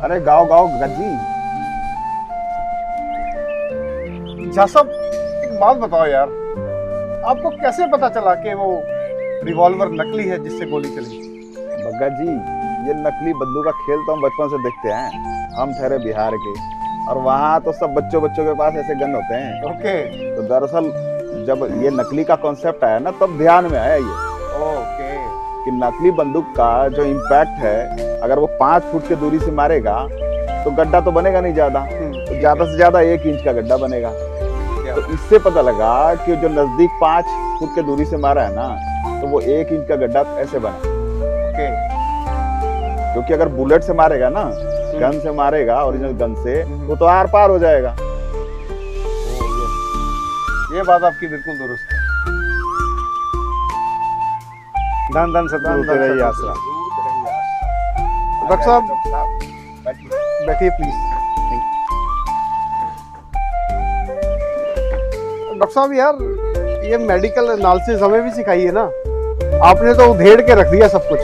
अरे गाओ गाओ गज्जी। झा साहब एक बात बताओ यार, आपको कैसे पता चला कि वो रिवॉल्वर नकली है जिससे गोली चली? बग्गा जी, ये नकली बंदूक का खेल तो हम बचपन से देखते हैं। हम ठहरे बिहार के, और वहाँ तो सब बच्चों के पास ऐसे गन होते हैं। ओके। तो दरअसल जब ये नकली का कॉन्सेप्ट आया ना, तब ध्यान में आया ये ओके कि नकली बंदूक का जो इम्पैक्ट है, अगर वो 5 फुट की दूरी से मारेगा तो गड्ढा तो बनेगा नहीं ज्यादा, तो ज्यादा से ज्यादा 1 इंच का गड्ढा बनेगा। तो इससे पता लगा कि जो नजदीक 5 फुट की दूरी से मारा है ना, तो वो 1 इंच का गड्ढा ऐसे बना। ओके। क्योंकि अगर बुलेट से मारेगा ना, गन से मारेगा, ओरिजिनल गन से, तो आर पार हो जाएगा। ये बात आपकी बिल्कुल दुरुस्त है। धन धन सतगुरु तेरा आसरा। डॉक्टर साहब बैठिए प्लीज। डॉक्टर साहब यार, ये मेडिकल एनालिसिस हमें भी सिखाइए ना, आपने तो उधेड़ के रख दिया सब कुछ।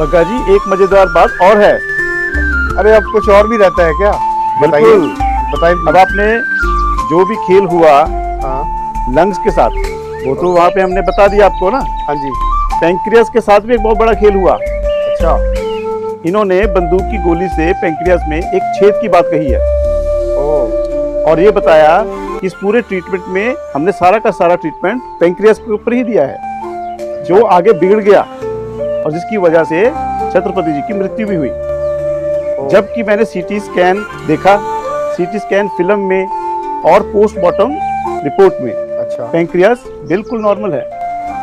बग्गा जी, एक मजेदार बात और है। अरे अब कुछ और भी रहता है क्या? बिल्कुल बताइए। अब आपने जो भी खेल हुआ हाँ लंग्स के साथ, वो तो वहाँ पे हमने बता दिया आपको ना। हाँ जी। पैंक्रियास के साथ भी एक बहुत बड़ा खेल हुआ। अच्छा। इन्होंने बंदूक की गोली से पैंक्रियास में एक छेद की बात कही है। ओह। और ये बताया कि इस पूरे ट्रीटमेंट में हमने सारा का सारा ट्रीटमेंट पैंक्रियास के ऊपर ही दिया है, जो आगे बिगड़ गया और जिसकी वजह से छत्रपति जी की मृत्यु भी हुई। जबकि मैंने सीटी स्कैन देखा, सीटी स्कैन फिल्म में और पोस्टमार्टम रिपोर्ट में अच्छा, पैंक्रियास बिल्कुल नॉर्मल है।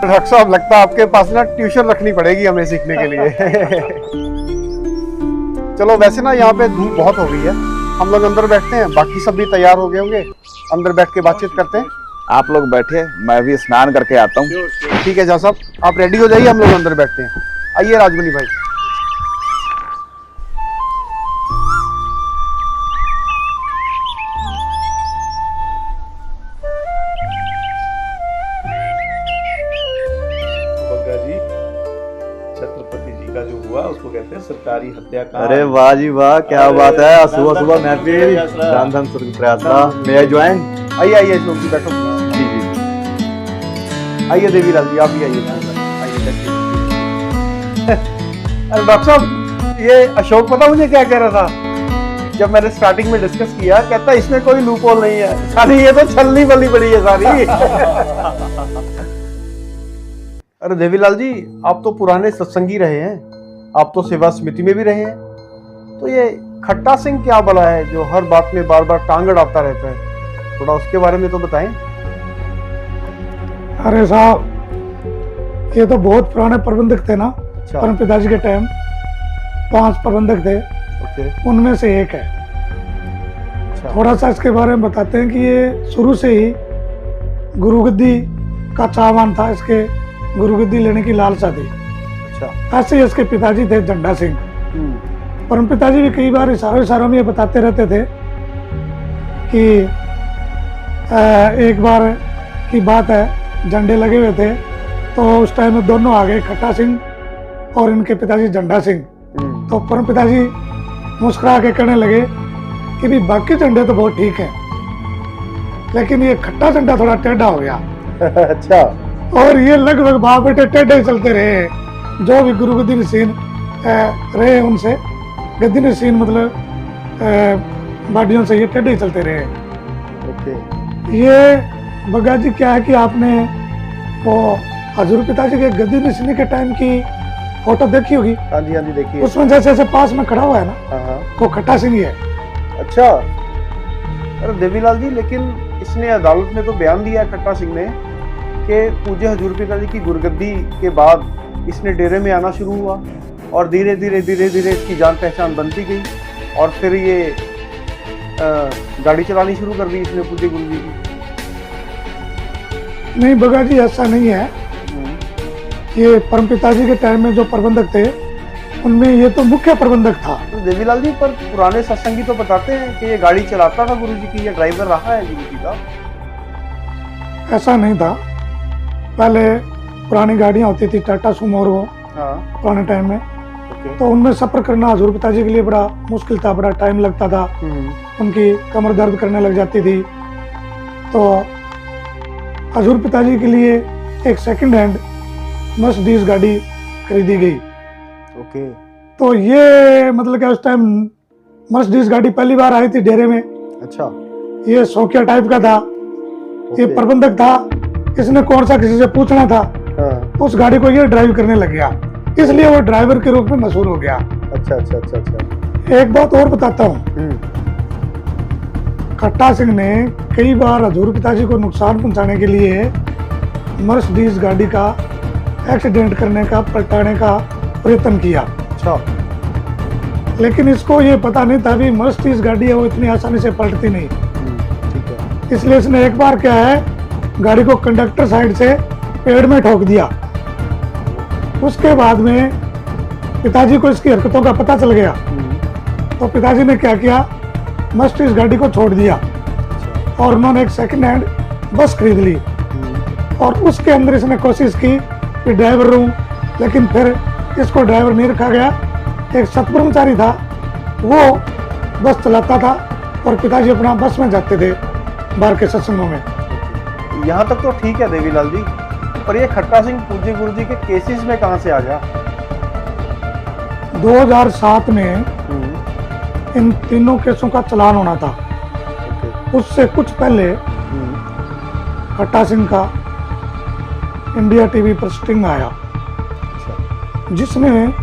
डॉक्टर साहब लगता है आपके पास ना ट्यूशन रखनी पड़ेगी हमें सीखने के लिए। चलो वैसे ना यहाँ पे धूप बहुत हो गई है, हम लोग अंदर बैठते हैं, बाकी सब भी तैयार हो गए होंगे, अंदर बैठ के बातचीत करते हैं। आप लोग बैठे, मैं भी स्नान करके आता हूँ। ठीक है झा साहब, आप रेडी हो जाइए, हम लोग अंदर बैठते हैं। आइए राजमणि भाई। छत्रपति जी का जो हुआ उसको कहते हैं सरकारी हत्याकांड। अरे वाह जी वाह, क्या बात है। सुबह सुबह महफिल, धन धन स्वर्ग प्रयासा। मे आई ज्वाइन? आइए आइए श्लोक जी, बैठो। जी जी। आइए देवीलाल जी, आप भी आइए। अरे डॉक्टर साहब, ये अशोक पता मुझे क्या कह रहा था जब मैंने स्टार्टिंग में डिस्कस किया? कहता इसमें कोई लूप होल नहीं है, सारी ये तो छलनी बली पड़ी है सारी। अरे देवीलाल जी, आप तो पुराने सत्संगी रहे हैं, आप तो सेवा समिति में भी रहे हैं, तो ये खट्टा सिंह क्या बला है जो हर बात में बार बार टांग अड़ाता रहता है? थोड़ा उसके बारे में तो बताएं। अरे साहब, ये तो बहुत पुराने प्रबंधक थे ना। अच्छा। परम पिताजी के टाइम 5 प्रबंधक थे, ओके। उनमें से एक है। अच्छा। थोड़ा सा इसके बारे में बताते हैं कि ये शुरू से ही गुरुगद्दी का चाहवान था, इसके गुरुगद्दी लेने की लालसा थी। अच्छा। ऐसे ही इसके पिताजी थे झंडा सिंह। परम पिताजी भी कई बार इशारों में ये बताते रहते थे कि एक बार की बात है, झंडे लगे हुए थे तो उस टाइम में दोनों आ गए, खट्टा सिंह और इनके पिताजी झंडा सिंह। तो परम पिताजी मुस्कुरा के कहने लगे कि भी बाकी झंडे तो बहुत ठीक है, लेकिन ये खट्टा झंडा थोड़ा टेढ़ा हो गया। अच्छा। और ये लगभग बाप बेटे टेढ़े चलते रहे, जो भी गुरु गद्दी नसीन रहे उनसे, गद्दी नसीन मतलब बाडियों से ये टेढ़े चलते रहे। ओके। ये बग्गा जी क्या है कि आपने वो हजूर पिताजी के गद्दी नसीनी के टाइम की फोटो देखी होगी, हाँ जी देखिए। उसमें जैसे जैसे पास में खड़ा हुआ है ना, हाँ वो खट्टा सिंह ही है। अच्छा। अरे देवीलाल जी, लेकिन इसने अदालत में तो बयान दिया है खट्टा सिंह ने कि पूज्य हजूर पिताजी की गुरगद्दी के बाद इसने डेरे में आना शुरू हुआ और धीरे धीरे इसकी जान पहचान बनती गई और फिर ये गाड़ी चलानी शुरू कर दी इसने पूज्य गुरु जी की। नहीं बगा जी, ऐसा नहीं है। ये परम पिताजी के टाइम में जो प्रबंधक थे उनमें ये तो मुख्य प्रबंधक था। तो देवीलाल जी, पर पुराने सत्संगी तो बताते हैं कि ये गाड़ी चलाता था गुरु जी की, ये ड्राइवर रहा है गुरु जी का। ऐसा नहीं था। पहले पुरानी गाड़ियां होती थी, टाटा सुमो और वो हाँ पुराने टाइम में, ओके। तो उनमें सफर करना हजूर पिताजी के लिए बड़ा मुश्किल था, बड़ा टाइम लगता था। उनकी कमर दर्द करने लग जाती थी। तो हजूर पिताजी के लिए एक सेकंड हैंड मर्सिडीज गाड़ी खरीदी गई। ओके। तो ये मतलब कि उस टाइम मर्सिडीज गाड़ी पहली बार आई थी डेरे में। अच्छा। ये शौकिया टाइप का था। ये ओके। प्रबंधक था, इसने कौन सा किसी से पूछना था, हाँ। उस गाड़ी को ये ड्राइव करने लग गया, इसलिए वो ड्राइवर के रूप में मशहूर हो गया। अच्छा। एक बात और बताता हूँ, खट्टा सिंह ने कई बार हजूर पिताजी को नुकसान पहुंचाने के लिए मर्सिडीज गाड़ी का एक्सीडेंट करने का, पलटाने का प्रयत्न किया। अच्छा। लेकिन इसको ये पता नहीं था भी मर्सिडीज गाड़ी है वो इतनी आसानी से पलटती नहीं। ठीक है। इसलिए इसने एक बार क्या है, गाड़ी को कंडक्टर साइड से पेड़ में ठोक दिया। उसके बाद में पिताजी को इसकी हरकतों का पता चल गया, तो पिताजी ने क्या किया, मर्सिडीज गाड़ी को छोड़ दिया और उन्होंने एक सेकंड हैंड बस खरीद ली और उसके अंदर इसने कोशिश की कि ड्राइवर रहूं, लेकिन फिर इसको ड्राइवर नहीं रखा गया। एक सतब्रह्मचारी था, वो बस चलाता था और पिताजी अपना बस में जाते थे बाहर के सत्संगों में। यहाँ तक तो ठीक है देवीलाल जी, पर ये खट्टा सिंह पूज्य गुरु जी के केसेस में कहाँ से आ गया? 2007 में इन तीनों केसों का चालान होना था। उससे कुछ पहले खट्टा सिंह का इंडिया टीवी पर स्टिंग आया, जिसमें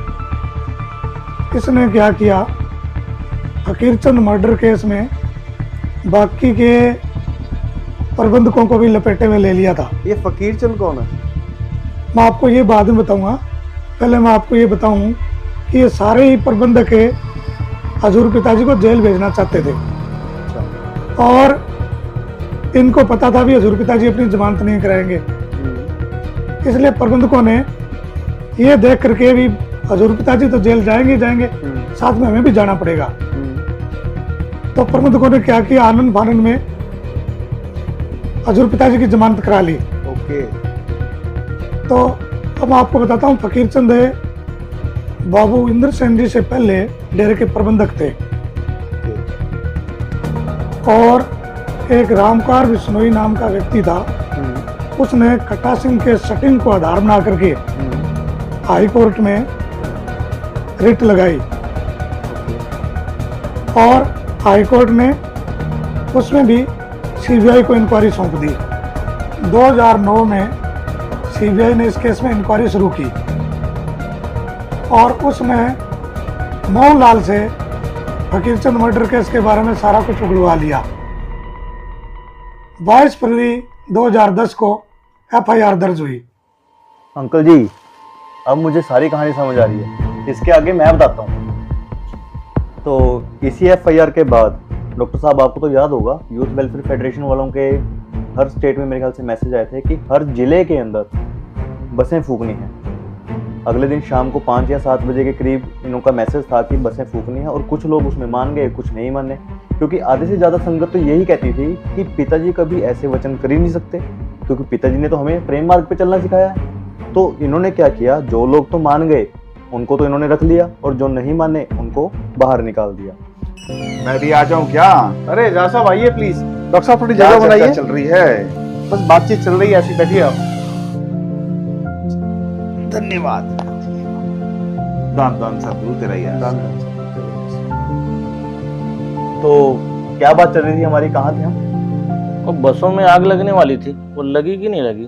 इसने क्या किया, फकीरचंद मर्डर केस में बाकी के प्रबंधकों को भी लपेटे में ले लिया था। ये फकीरचंद कौन है? मैं आपको ये बाद में बताऊंगा, पहले मैं आपको ये बताऊं कि ये सारे ही प्रबंधक हजूर पिताजी को जेल भेजना चाहते थे और इनको पता था भी हजूर पिताजी अपनी जमानत नहीं कराएंगे। इसलिए प्रबंधकों ने ये देख करके भी हजूर पिताजी तो जेल जाएंगे साथ में हमें भी जाना पड़ेगा, तो प्रबंधकों ने क्या किया, आनंद फानंद में हजूर पिताजी की जमानत करा ली। ओके। तो अब मैं आपको बताता हूँ, फकीरचंद बाबू इंद्र सेन जी से पहले डेरे के प्रबंधक थे और एक रामकार बिश्नोई नाम का व्यक्ति था, उसने खट्टा सिंह के शटिंग को आधार बना करके हाई कोर्ट में रिट लगाई और हाई कोर्ट ने उसमें भी सीबीआई को इंक्वायरी सौंप दी। 2009 में सीबीआई ने इस केस में इंक्वायरी शुरू की और उसमें मोहनलाल से फकीरचंद मर्डर केस के बारे में सारा कुछ उगलवा लिया। 22 फरवरी 2010 को एफआईआर दर्ज हुई। अंकल जी, अब मुझे सारी कहानी समझ आ रही है, इसके आगे मैं बताता हूँ। तो इसी एफआईआर के बाद डॉक्टर साहब, आपको तो याद होगा, यूथ वेलफेयर फेडरेशन वालों के हर स्टेट में मेरे ख्याल से मैसेज आए थे कि हर जिले के अंदर बसें फूकनी है। अगले दिन शाम को 5 या 7 बजे के करीब इनका मैसेज था कि बसें फूकनी है और कुछ लोग उसमें मान गए, कुछ नहीं माने, क्योंकि आधे से ज़्यादा संगत तो यही कहती थी कि पिताजी कभी ऐसे वचन कर ही नहीं सकते, क्योंकि पिताजी ने तो हमें प्रेम मार्ग पे चलना सिखाया है। तो इन्होंने क्या किया, जो लोग तो मान गए उनको तो इन्होंने रख लिया और जो नहीं माने उनको बाहर निकाल दिया। मैं भी आ जाऊं क्या? अरे जा साहब आइए प्लीज। डॉक्टर साहब थोड़ी क्या जगह चर्चा बनाइए। चल रही है? बस बातचीत चल रही है, ऐसी बैठिए आप। धन्यवाद। दान दान सदगुरु तेरा ही है। तो क्या बात चल रही थी हमारी, कहाँ थे हम? और बसों में आग लगने वाली थी, वो लगी कि नहीं लगी?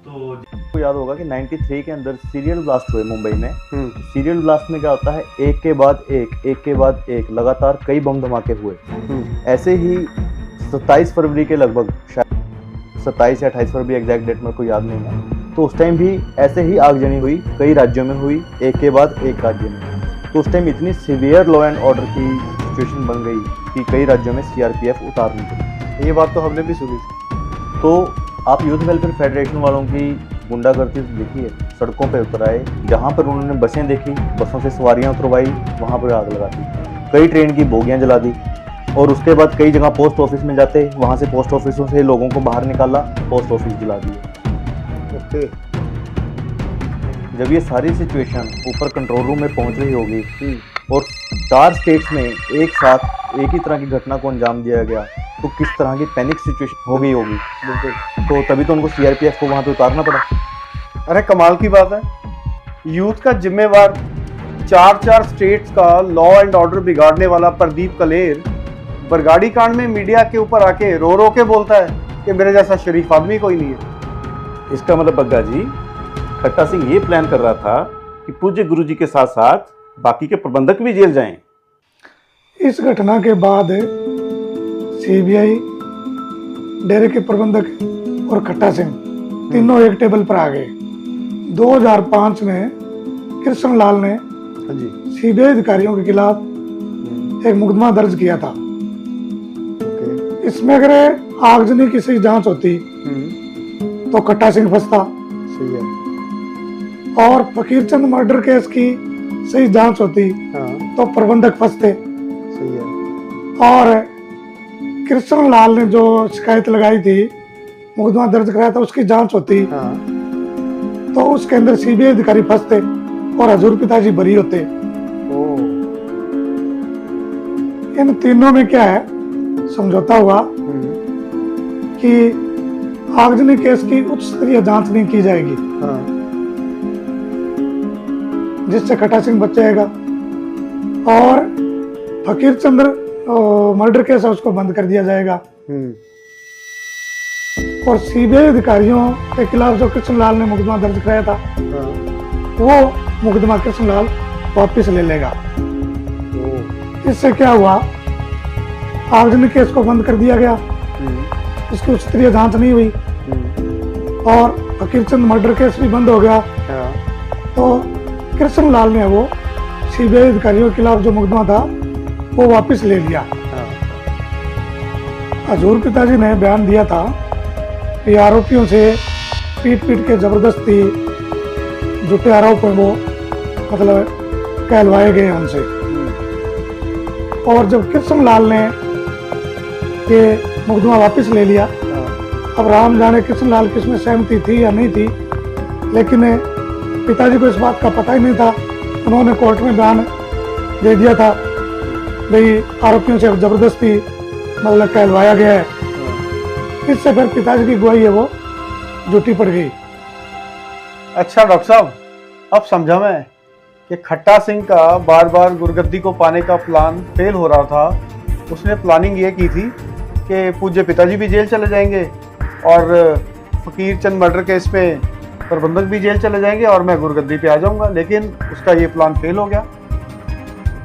तो आपको याद होगा कि 93 के अंदर सीरियल ब्लास्ट हुए मुंबई में। हम्म सीरियल ब्लास्ट में क्या होता है, एक के बाद एक लगातार कई बम धमाके हुए। ऐसे ही 27 फरवरी के लगभग, शायद 27 या 28 फरवरी, एग्जैक्ट डेट मेरे को याद नहीं है, तो उस टाइम भी ऐसे ही आगजनी हुई, कई राज्यों में हुई, एक के बाद एक राज्य में। तो उस टाइम इतनी सिवियर लॉ एंड ऑर्डर की सिचुएशन बन गई कि कई राज्यों में सीआरपीएफ उतारनी पड़ी। ये बात तो हमने भी सुनी थी। तो आप यूथ वेलफेयर फेडरेशन वालों की गुंडागर्दी देखिए, सड़कों पर उतर आए, जहाँ पर उन्होंने बसें देखी, बसों से सवारियाँ उतरवाई, वहाँ पर आग लगा दी, कई ट्रेन की बोगियाँ जला दी, और उसके बाद कई जगह पोस्ट ऑफिस में जाते, वहाँ से पोस्ट ऑफिसों से लोगों को बाहर निकाला, पोस्ट ऑफिस जला दिए। ओके। जब ये सारी सिचुएशन ऊपर कंट्रोल रूम में पहुंच रही होगी और 4 स्टेट्स में एक साथ एक ही तरह की घटना को अंजाम दिया गया, तो किस तरह की पैनिक सिचुएशन हो गई होगी। बिल्कुल। तो तभी तो उनको सीआरपीएफ को वहां पे उतारना पड़ा। अरे कमाल की बात है, यूथ का जिम्मेवार 4 स्टेट्स का लॉ एंड ऑर्डर बिगाड़ने वाला प्रदीप कलेर बरगाड़ी कांड में मीडिया के ऊपर आके रो रो के बोलता है कि मेरे जैसा शरीफ आदमी कोई नहीं है। इसका मतलब बग्गा जी, खट्टा सिंह ये प्लान कर रहा था कि पूज्य गुरुजी के साथ साथ बाकी के प्रबंधक भी जेल जाएं। इस घटना के बाद सीबीआई, डेरे के प्रबंधक और खट्टा सिंह तीनों एक टेबल पर आ गए। 2005 में कृष्ण लाल ने हाँ जी। सीबीआई अधिकारियों के खिलाफ एक मुकदमा दर्ज किया था। ओके। इसमें अगर आगजनी की सही जांच होती तो खट्टा सिंह फंसता, सही है। और फकीर चंद मर्डर केस की सही जांच होती हाँ, तो प्रबंधक फंसते, सही है। और कृष्ण लाल ने जो शिकायत लगाई थी, मुकदमा दर्ज कराया था, उसकी जांच होती हाँ, तो उसके अंदर सीबीआई अधिकारी फंसते और हजूर पिताजी बरी होते। ओ, इन तीनों में क्या है, समझौता हुआ कि आगजनी केस की उच्च स्तरीय जांच नहीं की जाएगी, हाँ, जिससे खट्टा सिंह बच जाएगा, और फकीर चंद्र मर्डर केस है उसको बंद कर दिया जाएगा, और सीबीआई अधिकारियों के खिलाफ जो कृष्ण लाल ने मुकदमा दर्ज कराया था, हाँ, वो मुकदमा कृष्ण लाल वापिस ले लेगा। इससे क्या हुआ, आगजनी केस को बंद कर दिया गया, उसकी उच्च स्तरीय जांच नहीं हुई, और फकीर चंद मर्डर केस भी बंद हो गया। हाँ, तो कृष्ण लाल ने वो सीबीआई अधिकारियों के खिलाफ जो मुकदमा था वो वापस ले लिया। हाँ, हजूर पिताजी ने बयान दिया था कि आरोपियों से पीट के जबरदस्ती झूठे आरोप में वो मतलब कहलवाए गए उनसे। और जब कृष्ण लाल ने ये मुकदमा वापस ले लिया, अब राम जाने कृष्ण लाल की इसमें सहमति थी या नहीं थी, लेकिन पिताजी को इस बात का पता ही नहीं था। उन्होंने कोर्ट में बयान दे दिया था भाई आरोपियों से जबरदस्ती मतलब कहलवाया गया है। इससे फिर पिताजी की गवाही है वो झूठी पड़ गई। अच्छा डॉक्टर साहब, अब समझा मैं कि खट्टा सिंह का बार बार गुरगद्दी को पाने का प्लान फेल हो रहा था। उसने प्लानिंग ये की थी कि पूज्य पिताजी भी जेल चले जाएंगे और फकीर चंद मर्डर केस में प्रबंधक भी जेल चले जाएंगे और मैं गुरगद्दी पे आ जाऊंगा, लेकिन उसका ये प्लान फेल हो गया।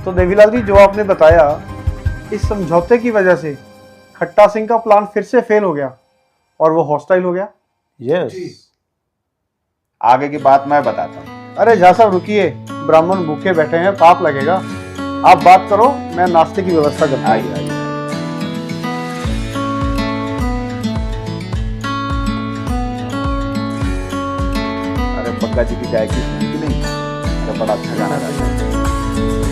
तो देवीलाल जी, जो आपने बताया, इस समझौते की वजह से खट्टा सिंह का प्लान फिर से फेल हो गया और वो हॉस्टाइल हो गया। यस, आगे की बात मैं बताता हूँ। अरे झा साहब रुकिए, ब्राह्मण भूखे बैठे हैं, पाप लगेगा। आप बात करो, मैं नाश्ते की व्यवस्था करता हूँ। आइए आइए। अरे पक्का जी की चाय की नहीं? अरे बड़ा अच्छा गाना गाता है।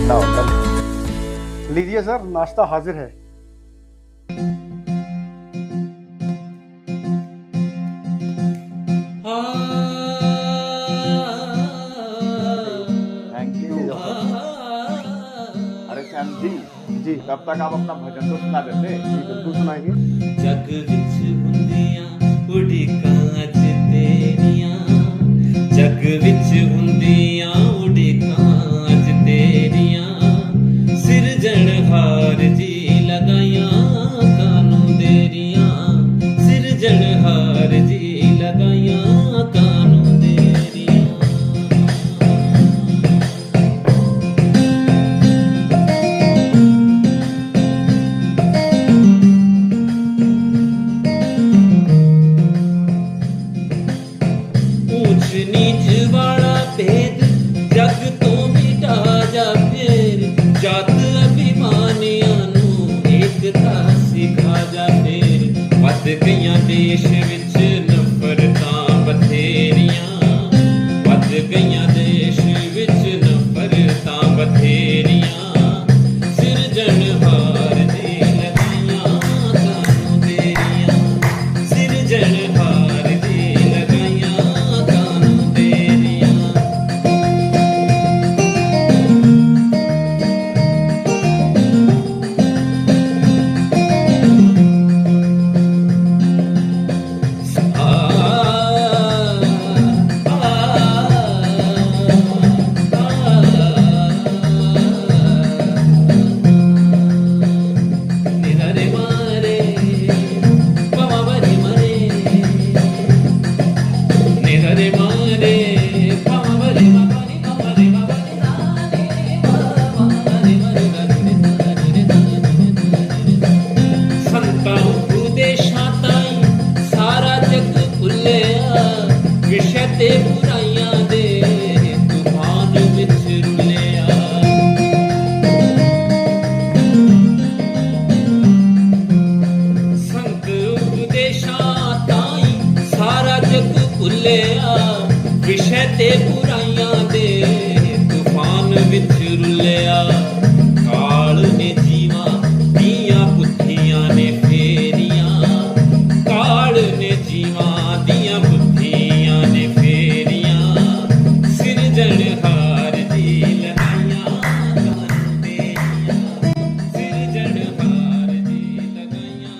ना मतलब लीजिए सर, नाश्ता हाजिर है। Thank you. अरे श्याम जी, तब तक आप अपना भजन तो सुना देते। जी बिल्कुल सुनाएंगे। जग विच हुंदियां उड़ीकां अज तेरियां, जग विच हुंदियां उड़ीकां अज तेरियां, सिरजणहार जी लगाइयां कानूं देरियां, सिरजणहार जी लगाइयां कानूं देरियां। जा फेर जात अभिमानियां नूं एकता सिखा जा फेर वध गईयां देश विच नफरतां बथेरियां वध गईयां देश विच नफरतां बथेरियां सिरजनहार दी लगाईयां कानूं देरियां सिरजनहार दी लगाईयां कानूं देरियां निधरे मारे पवरी मरे निधरे मारे पवरी मरे पवरी मरे संतां उपदेशां ताईं सारा जग भुल्लिया विषय ते बुराइयां दे तूफान विच रुलिया संत उपदेशां ताईं सारा जग भुल्लिया विषय ते बुराइयां दे तूफान विच रुलिया काल ने जीवां दियां बुद्धियां ने फेरियां काल ने जीवां दियां बुद्धियां ने फेरियां सिरजनहार दी लगाईयां कानूं देरियां सिरजनहार दी लगाईयां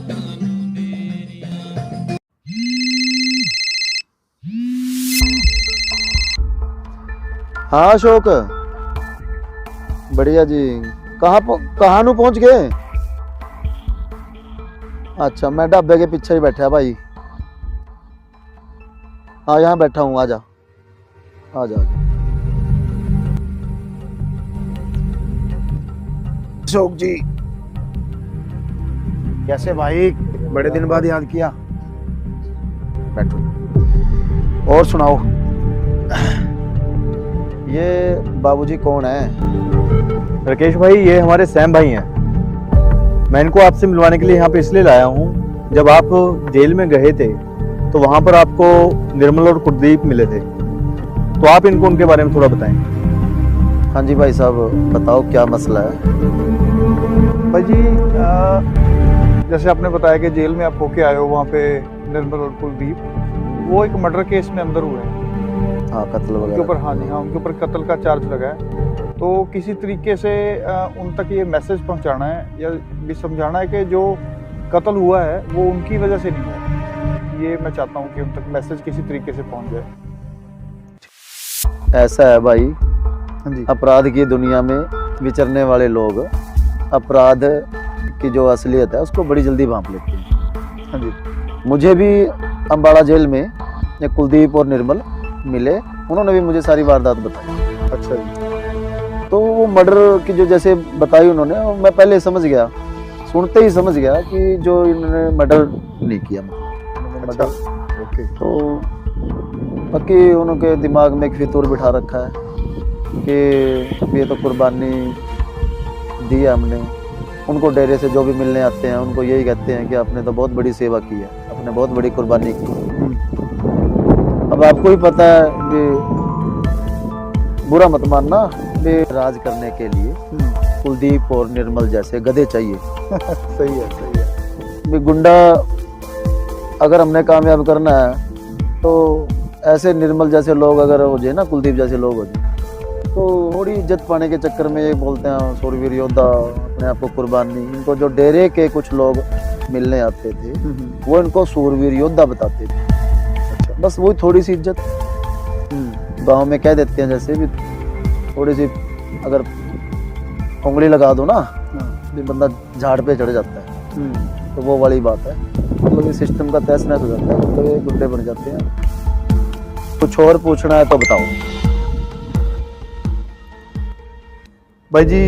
कानूं देरियां हाँ अशोक, बढ़िया जी। कहाँ नू पहुंच गए? अच्छा, मैं ढाबे के पीछे ही बैठा भाई। हाँ यहाँ बैठा हूँ, आजा आजा। अशोक जी कैसे भाई, बड़े दिन बाद याद किया। बैठो और सुनाओ। ये बाबूजी कौन है? राकेश भाई, ये हमारे सैम भाई हैं। मैं इनको आपसे मिलवाने के लिए यहाँ पे इसलिए लाया हूँ, जब आप जेल में गए थे तो वहाँ पर आपको निर्मल और कुलदीप मिले थे, तो आप इनको उनके बारे में थोड़ा बताएं। हाँ जी भाई साहब, बताओ क्या मसला है? भाई जी, जैसे आपने बताया कि जेल में आप होके आए हो, वहाँ पे निर्मल और कुलदीप वो एक मर्डर केस में अंदर हुए हैं। हाँ, कत्ल उनके वगैरह। ऊपर, हाँ जी हाँ, उनके ऊपर कत्ल का चार्ज लगा है। तो किसी तरीके से उन तक ये मैसेज पहुंचाना है या भी समझाना है कि जो कत्ल हुआ है वो उनकी वजह से नहीं हुआ। ये मैं चाहता हूँ कि उन तक मैसेज किसी तरीके से पहुंच जाए। ऐसा है भाई, हाँ जी, अपराध की दुनिया में विचरने वाले लोग अपराध की जो असलियत है उसको बड़ी जल्दी भांप लेते हैं। हाँ जी, मुझे भी अम्बाड़ा जेल में ये कुलदीप और निर्मल मिले, उन्होंने भी मुझे सारी वारदात बताई। अच्छा जी, तो वो मर्डर की जो जैसे बताई उन्होंने, वो मैं पहले समझ गया, सुनते ही समझ गया कि जो इन्होंने मर्डर नहीं किया। अच्छा, ओके। तो बाकी उनके दिमाग में एक फितूर बिठा रखा है कि ये तो कुर्बानी दी है हमने। उनको डेरे से जो भी मिलने आते हैं उनको यही कहते हैं कि आपने तो बहुत बड़ी सेवा की है, आपने बहुत बड़ी कुर्बानी की। अब आपको ही पता है कि बुरा मत मानना, कि राज करने के लिए कुलदीप और निर्मल जैसे गधे चाहिए। सही है, सही है। भी गुंडा अगर हमने कामयाब करना है तो ऐसे निर्मल जैसे लोग अगर हो जाए ना, कुलदीप जैसे लोग हो जाए, तो थोड़ी इज्जत पाने के चक्कर में ये बोलते हैं सूरवीर योद्धा, अपने आप को कुर्बानी। इनको जो डेरे के कुछ लोग मिलने आते थे वो इनको सूरवीर योद्धा बताते थे। अच्छा, बस वही थोड़ी सी इज्जत गांव में कह देते हैं, जैसे भी थोड़ी सी अगर उंगली लगा दो ना, भी बंदा झाड़ पे चढ़ जाता है। तो वो वाली बात है, मतलब ये सिस्टम का तहस नहस हो जाता है, तो ये गुंडे बन जाते हैं। कुछ और पूछना है तो बताओ। भाई जी,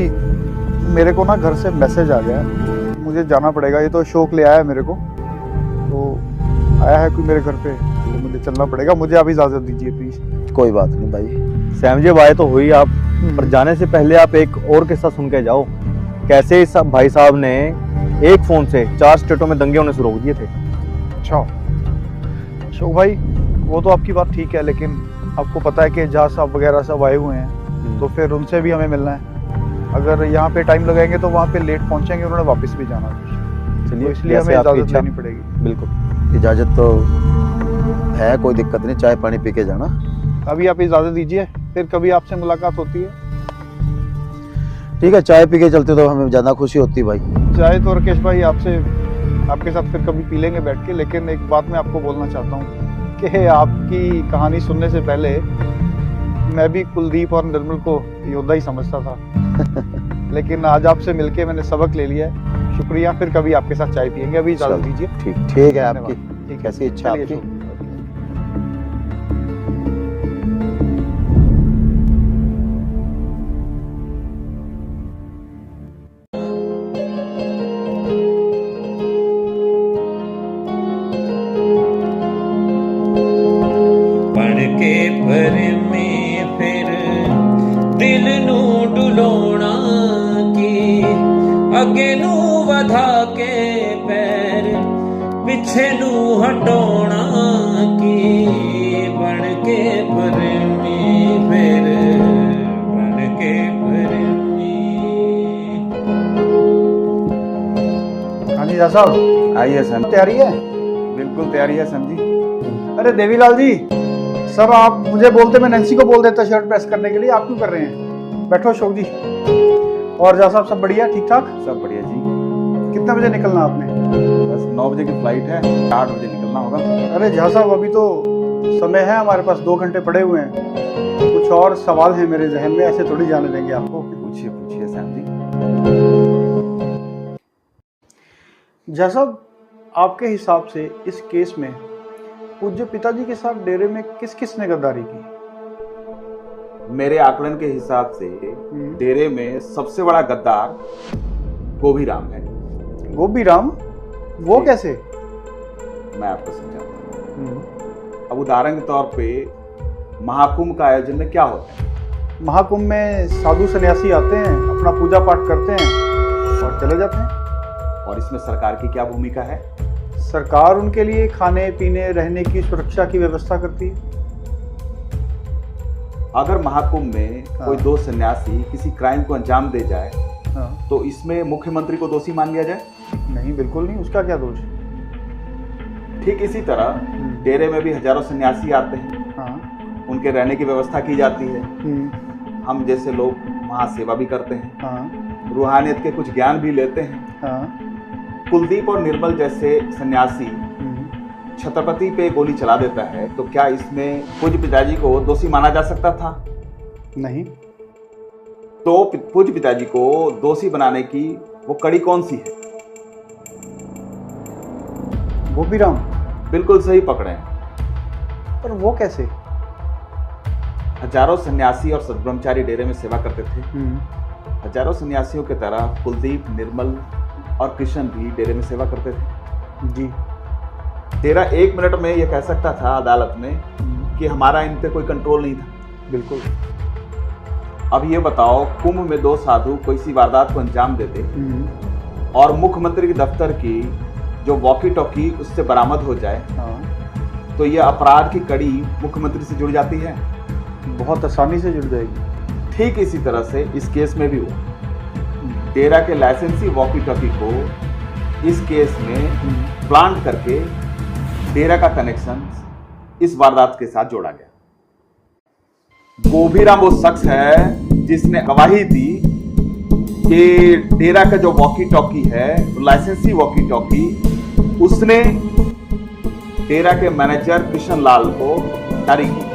मेरे को ना घर से मैसेज आ गया है, मुझे जाना पड़ेगा। ये तो अशोक ले आया है मेरे को, तो आया है कोई मेरे घर पे, तो मुझे चलना पड़ेगा। मुझे आप इजाज़त दीजिए प्लीज़। कोई बात नहीं भाई। सैम जी, अब आए तो हुई, आप पर जाने से पहले आप एक और किस्सा सुन के जाओ, कैसे इस भाई साहब ने एक फोन से 4 स्टेटों में दंगे होने से रोक दिए थे। अच्छा अशोक भाई, वो तो आपकी बात ठीक है, लेकिन आपको पता है कि जहाँ साहब वगैरह सब आए हुए हैं, तो फिर उनसे भी हमें मिलना है। अगर यहाँ पे टाइम लगाएंगे तो वहाँ पे लेट पहुँचेंगे, उन्होंने वापस भी जाना है, चलिए, तो इसलिए जैसे हमें आपकी इजाज़त इच्छा। लेनी पड़ेगी। बिल्कुल। इजाज़त तो है, कोई दिक्कत नहीं, चाय पानी पी के जाना। अभी आप इजाज़त दीजिए, फिर कभी आपसे मुलाकात होती है। ठीक है, चाय पी के चलते तो हमें ज़्यादा खुशी होती भाई। चाहे तो राकेश भाई आपके साथ फिर कभी पी लेंगे बैठ के, लेकिन एक बात मैं आपको बोलना चाहता हूँ कि आपकी कहानी सुनने से पहले मैं भी कुलदीप और निर्मल को योद्धा ही समझता था लेकिन आज आपसे मिलके मैंने सबक ले लिया है। शुक्रिया, फिर कभी आपके साथ चाय पियेंगे। अभी इजाज़त दीजिए। ठीक है, आपकी ठीक है, कैसी इच्छा चलिए, आपकी। शुक्रिया। बन के पर में फिर दिल नू डुलाउणा की अगे नू वधा के पैर पिछे नू हटाउणा की। बन के पर में फिर बन के पर में। हाँ जी जा साहब, आइए सन, तैयारी है? बिल्कुल तैयारी है सन जी। अरे देवीलाल जी, सर आप मुझे बोलते, मैं नैन्सी को बोल देता शर्ट प्रेस करने के लिए, आप क्यों कर रहे हैं? बैठो अशोक जी। और जा साहब, सब बढ़िया, ठीक ठाक? सब बढ़िया जी। कितने बजे निकलना आपने? बस 9 बजे की फ्लाइट है, 8 बजे निकलना होगा। अरे झा साहब, अभी तो समय है हमारे पास, 2 घंटे पड़े हुए हैं। कुछ और सवाल है मेरे जहन में, ऐसे थोड़ी जाने देंगे आपको। पूछिए पूछिए सैम जी। झा साहब, आपके हिसाब से इस केस में पूज्य पिताजी के साथ डेरे में किस किस ने गद्दारी की? मेरे आकलन के हिसाब से डेरे में सबसे बड़ा गद्दार गोभीराम है। गोभीराम? वो कैसे? मैं आपको समझाता हूँ। अब उदाहरण के तौर पे महाकुंभ का आयोजन में क्या होता है? महाकुंभ में साधु सन्यासी आते हैं, अपना पूजा पाठ करते हैं और चले जाते हैं। और इसमें सरकार की क्या भूमिका है? सरकार उनके लिए खाने पीने रहने की सुरक्षा की व्यवस्था करती है। अगर महाकुंभ में कोई 2 सन्यासी किसी क्राइम को अंजाम दे जाए, हाँ। तो इसमें मुख्यमंत्री को दोषी मान लिया जाए? नहीं, बिल्कुल नहीं, उसका क्या दोष? ठीक इसी तरह डेरे में भी हजारों सन्यासी आते हैं, हाँ। उनके रहने की व्यवस्था की जाती है। हम्म, हम जैसे लोग वहाँ सेवा भी करते हैं, हाँ। रूहानियत के कुछ ज्ञान भी लेते हैं। हाँ। कुलदीप और निर्मल जैसे सन्यासी हम्म, छत्रपति पे गोली चला देता है, तो क्या इसमें पूज्य पिताजी को दोषी माना जा सकता था? नहीं। तो पूज्य पिताजी को दोषी बनाने की वो कड़ी कौन सी है? गोभीराम? बिल्कुल सही पकड़े हैं। पर वो कैसे? हजारों सन्यासी और सद्ब्रह्मचारी डेरे में सेवा करते थे। हजारों सन्यासियों की तरह कुलदीप, निर्मल और कृष्ण भी डेरे में सेवा करते थे जी। डेरा 1 मिनट में ये कह सकता था अदालत में कि हमारा इन पे कोई कंट्रोल नहीं था। बिल्कुल। अब ये बताओ, कुंभ में 2 साधु कोई सी वारदात को अंजाम देते और मुख्यमंत्री के दफ्तर की जो वॉकी टॉकी उससे बरामद हो जाए, हाँ। तो ये अपराध की कड़ी मुख्यमंत्री से जुड़ जाती है। बहुत आसानी से जुड़ जाएगी। ठीक इसी तरह से इस केस में भी हुआ। डेरा के लाइसेंसी वॉकी टॉकी को इस केस में प्लांट करके डेरा का कनेक्शन इस वारदात के साथ जोड़ा गया। गोभीराम वो शख्स है जिसने गवाही दी कि डेरा का जो वॉकी टॉकी है, लाइसेंसी वॉकी टॉकी, उसने डेरा के मैनेजर कृष्ण लाल को जारी की।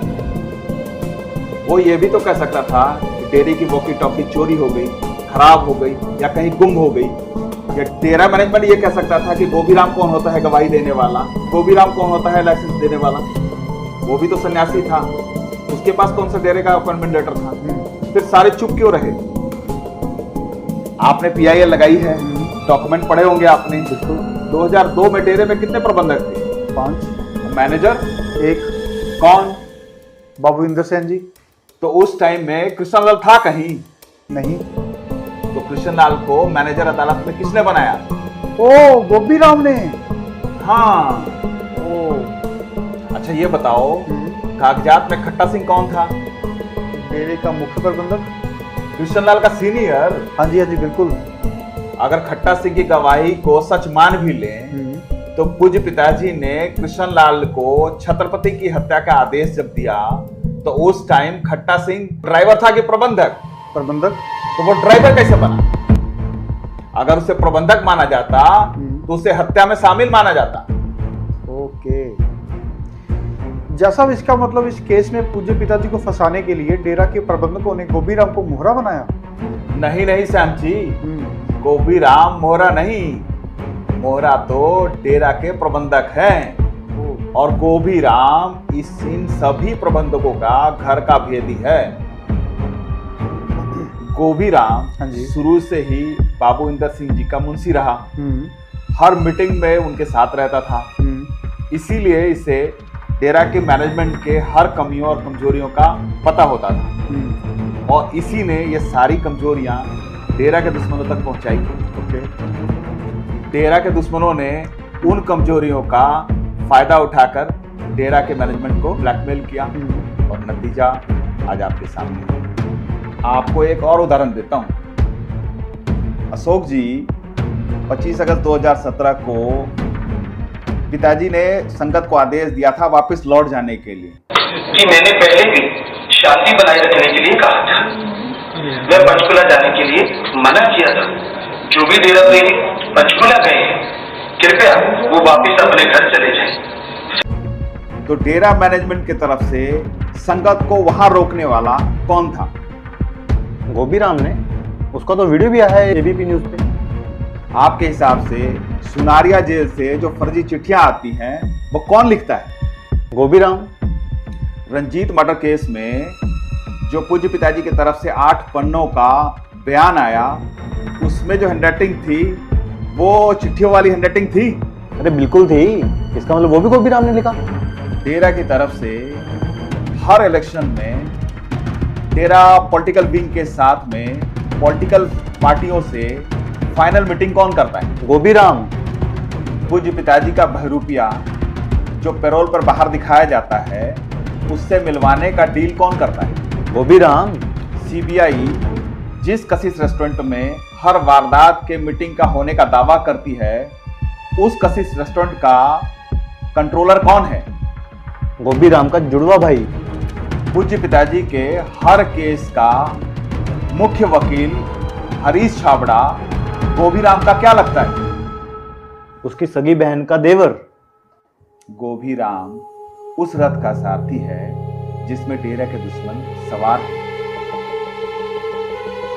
वो ये भी तो कह सकता था कि डेरे की वॉकी टॉकी चोरी हो गई, खराब हो गई या कहीं गुम हो गई। या डेरा मैनेजमेंट ये कह सकता था कि गोभीराम कौन होता है गवाही देने वाला, गोभीराम कौन होता है लाइसेंस देने वाला। वो भी तो सन्यासी था, उसके पास कौन सा डेरे का अपॉइंटमेंट लेटर था? फिर सारे चुप क्यों रहे? आपने PIL लगाई है, डॉक्यूमेंट पढ़े होंगे आपने। 2002 में डेरे में कितने प्रबंधक थे? 5। मैनेजर 1। कौन? बाबू इंद्र सेन जी। तो उस टाइम में कृष्णलाल था कहीं? नहीं। तो कृष्णलाल को मैनेजर अदालत में किसने बनाया? ओ, गोभी राम ने। हाँ। ओ, अच्छा ये बताओ, कागजात में खट्टा सिंह कौन था? डेरे का मुख्य प्रबंधक। कृष्णलाल का सीनियर। हाँ जी, हाँ जी, बिल्कुल। अगर खट्टा सिंह की गवाही को सच मान भी लें तो पूज्य पिताजी ने कृष्णलाल को छत्रपति की हत्या का आदेश जब दिया तो उस टाइम खट्टा सिंह ड्राइवर था कि प्रबंधक? प्रबंधक। तो वो ड्राइवर कैसे बना? अगर उसे प्रबंधक माना जाता तो उसे हत्या में शामिल माना जाता। ओके। जैसा इसका मतलब इस केस में पूज्य पिताजी को फंसाने के लिए डेरा के प्रबंधकों ने गोभी राम को मोहरा बनाया? नहीं नहीं श्याम जी, गोभी राम मोहरा नहीं, मोहरा तो डेरा के प्रबंधक हैं और गोभी राम इन सभी प्रबंधकों का घर का भेदी है। गोभी राम हाँ जी। शुरू से ही बाबू इंदर सिंह जी का मुंशी रहा, हर मीटिंग में उनके साथ रहता था, इसीलिए इसे डेरा के मैनेजमेंट के हर कमियों और कमजोरियों का पता होता था और इसी ने ये सारी कमजोरियां डेरा के दुश्मनों तक पहुंचाई। डेरा के दुश्मनों ने उन कमजोरियों का फायदा उठाकर डेरा के मैनेजमेंट को ब्लैकमेल किया और नतीजा आज आपके सामने। आपको एक और उदाहरण देता हूं। अशोक जी 25 अगस्त 2017 को पिताजी ने संगत को आदेश दिया था वापस लौट जाने के लिए। जी मैंने पहले भी शांति बनाए रखने के लिए कहा था, मैं पंचकुला जाने के लिए मना किया था। जो भी डेरा प्रेमी पंचकुला गए हैं कृपया वो वापस अपने घर चले जाएं। तो डेरा मैनेजमेंट की तरफ से संगत को वहां रोकने वाला कौन था? गोभी राम ने। उसका तो वीडियो भी आया है एबीपी न्यूज पे। आपके हिसाब से सुनारिया जेल से जो फर्जी चिट्ठियां आती हैं वो कौन लिखता है? गोभी राम। रंजीत मर्डर केस में जो पूज्य पिताजी की तरफ से 8 पन्नों का बयान आया उसमें जो हैंडराइटिंग थी वो चिट्ठियों वाली हैंडराइटिंग थी? अरे बिल्कुल थी। इसका मतलब वो भी गोभी राम ने लिखा। डेरा की तरफ से हर इलेक्शन में डेरा पॉलिटिकल विंग के साथ में पॉलिटिकल पार्टियों से फाइनल मीटिंग कौन करता है? गोभी राम। पूज्य पिताजी का बहरूपिया जो पैरोल पर बाहर दिखाया जाता है उससे मिलवाने का डील कौन करता है? गोभी राम। सीबीआई जिस कशिश रेस्टोरेंट में हर वारदात के मीटिंग का होने का दावा करती है उस कशिश रेस्टोरेंट का कंट्रोलर कौन है? गोभी राम का जुड़वा भाई। पूज्य पिताजी के हर केस का मुख्य वकील हरीश छाबड़ा गोभी राम का क्या लगता है? उसकी सगी बहन का देवर। गोभी राम उस रथ का सारथी है जिसमें डेरा के दुश्मन सवार हैं।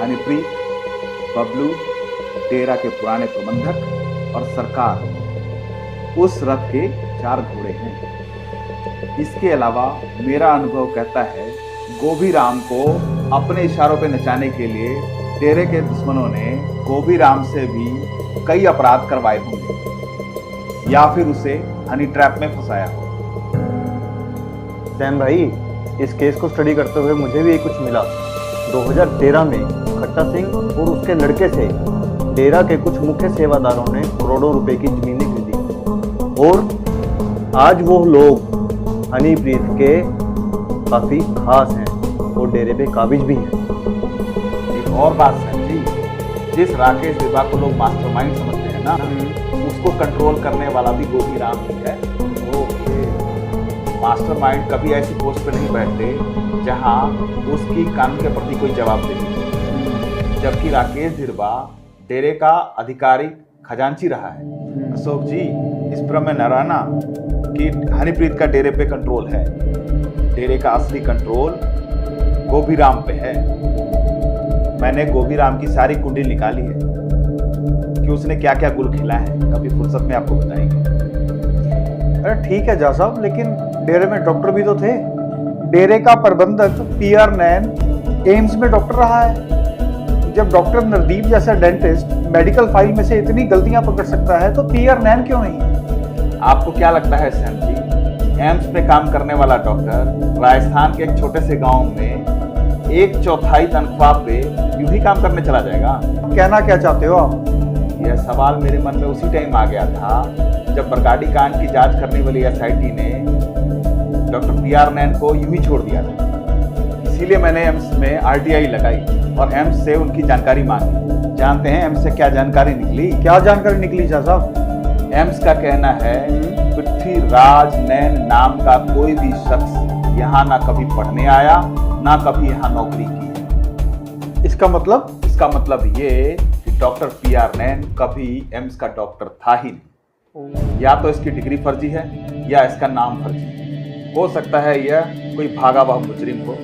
हनीप्रीत, बबलू, डेरा के पुराने प्रबंधक और सरकार उस रथ के 4 घोड़े हैं। इसके अलावा मेरा अनुभव कहता है गोभी राम को अपने इशारों पे नचाने के लिए डेरे के दुश्मनों ने गोभी राम से भी कई अपराध करवाए होंगे या फिर उसे हनी ट्रैप में फंसाया हो। सैम भाई, इस केस को स्टडी करते हुए मुझे भी कुछ मिला। 2013 में खट्टा सिंह और उसके लड़के से डेरा के कुछ मुख्य सेवादारों ने करोड़ों रुपए की जमीनें खरीदी और आज वो लोग हनीप्रीत के काफी खास हैं और डेरे पे काबिज भी हैं। एक और बात सर जी, जिस राकेश देवा को लोग मास्टरमाइंड समझते हैं ना उसको कंट्रोल करने वाला भी गोभी राम ही है। मास्टरमाइंड कभी ऐसी पोस्ट पे नहीं बैठते जहां उसकी कानून के प्रति कोई जवाबदेही नहीं, जबकि राकेश धिरवा डेरे का आधिकारिक खजांची रहा है। अशोक जी, इस भ्रम में न रहना कि हनीप्रीत का डेरे पे कंट्रोल है। डेरे का असली कंट्रोल गोभी राम पे है। मैंने गोभी राम की सारी कुंडली निकाली है कि उसने क्या क्या गुल खिला है, कभी फुर्सत में आपको बताएंगे। अरे ठीक है जा साहब, लेकिन डेरे में डॉक्टर भी तो थे। डेरे का प्रबंधक पीआर नैन एम्स में डॉक्टर रहा है। जब डॉक्टर नरदीप जैसा डेंटिस्ट मेडिकल फाइल में से इतनी गलतियां पकड़ सकता है तो पीआर नैन क्यों नहीं? आपको क्या लगता है सैम जी, एम्स में काम करने वाला डॉक्टर राजस्थान के एक छोटे से गांव में 1/4 तनख्वाह पे यूं ही काम करने चला जाएगा? कहना क्या चाहते हो आप? यह सवाल मेरे मन में उसी टाइम आ गया था जब बरगाड़ी कांड की जांच करने वाली एसआईटी ने डॉक्टर पीआर नैन को यूं ही छोड़ दिया था। इसीलिए मैंने एम्स में आरटीआई लगाई और एम्स से उनकी जानकारी मांगी। जानते हैं एम्स से क्या जानकारी निकली? क्या जानकारी निकली शाह साहब? एम्स का कहना है पृथ्वीराज नैन नाम का कोई भी शख्स यहाँ ना कभी पढ़ने आया, ना कभी यहाँ नौकरी की। इसका मतलब? इसका मतलब ये कि डॉक्टर पीआर नैन कभी एम्स का डॉक्टर था ही नहीं। या तो इसकी डिग्री फर्जी है या इसका नाम फर्जी। हो सकता है यह कोई भागा हुआ मुजरिम हो